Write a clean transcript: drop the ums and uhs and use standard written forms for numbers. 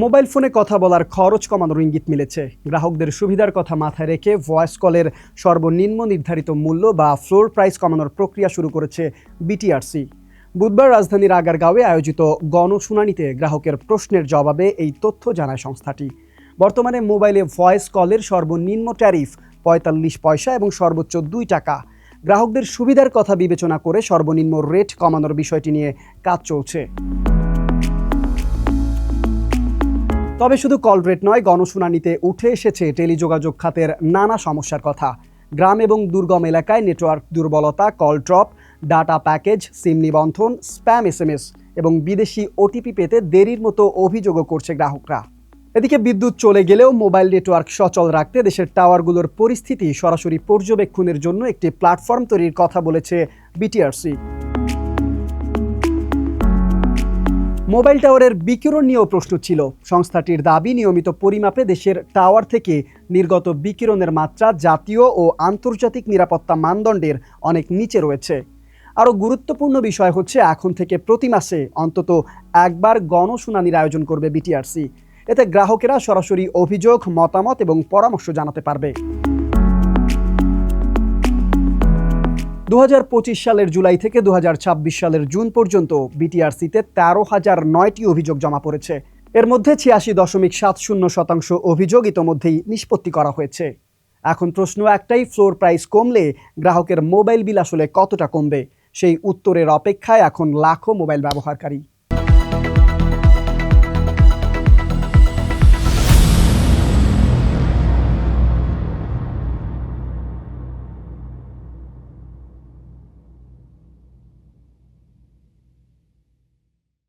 Mobile ফোনে কথা বলার খরচ কমানোর ইঙ্গিত মিলেছে। গ্রাহকদের সুবিধার কথা মাথায় রেখে ভয়েস কলের সর্বনিম্ন নির্ধারিত মূল্য বা ফ্লোর প্রাইস কমানোর প্রক্রিয়া শুরু করেছে বিটিআরসি। বুধবার রাজধানীর আগারগাঁওয়ে আয়োজিত গণশুনানিতে গ্রাহকের প্রশ্নের জবাবে এই তথ্য জানায় সংস্থাটি। বর্তমানে মোবাইলে ভয়েস কলের সর্বনিম্ন ট্যারিফ ৪৫ পয়সা এবং সর্বোচ্চ ২ টাকা। গ্রাহকদের সুবিধার কথা বিবেচনা করে সর্বনিম্ন রেট কমানোর বিষয়টি নিয়ে কাজ চলছে। তবে শুধু কল রেট নয়, গণশুনানিতে উঠে এসেছে টেলিযোগাযোগ খাতের নানা সমস্যার কথা। গ্রাম এবং দুর্গম এলাকায় নেটওয়ার্ক দুর্বলতা, কল ড্রপ, ডাটা প্যাকেজ, সিম নিবন্ধন, স্প্যাম এসএমএস এবং বিদেশি ওটিপি পেতে দেরির মতো অভিযোগও করছে গ্রাহকরা। এদিকে বিদ্যুৎ চলে গেলেও মোবাইল নেটওয়ার্ক সচল রাখতে দেশের টাওয়ারগুলোর পরিস্থিতি সরাসরি পর্যবেক্ষণের জন্য একটি প্ল্যাটফর্ম তৈরির কথা বলেছে বিটিআরসি। মোবাইল টাওয়ারের বিকিরণ নিয়েও প্রশ্ন ছিল। সংস্থাটির দাবি, নিয়মিত পরিমাপে দেশের টাওয়ার থেকে নির্গত বিকিরণের মাত্রা জাতীয় ও আন্তর্জাতিক নিরাপত্তা মানদণ্ডের অনেক নিচে রয়েছে। আরও গুরুত্বপূর্ণ বিষয় হচ্ছে, এখন থেকে প্রতি মাসে অন্তত একবার গণশুনানির আয়োজন করবে বিটিআরসি। এতে গ্রাহকেরা সরাসরি অভিযোগ, মতামত এবং পরামর্শ জানাতে পারবে। ২০২৫ সালের জুলাই থেকে ২০২৬ সালের জুন পর্যন্ত বিটিআরসিতে ১৩,০০৯টি অভিযোগ জমা পড়েছে। এর মধ্যে ৮৬.৭০% অভিযোগ ইতোমধ্যেই নিষ্পত্তি করা হয়েছে। এখন প্রশ্ন একটাই, ফ্লোর প্রাইস কমলে গ্রাহকের মোবাইল বিল আসলে কতটা কমবে? সেই উত্তরের অপেক্ষায় এখন লাখো মোবাইল ব্যবহারকারী।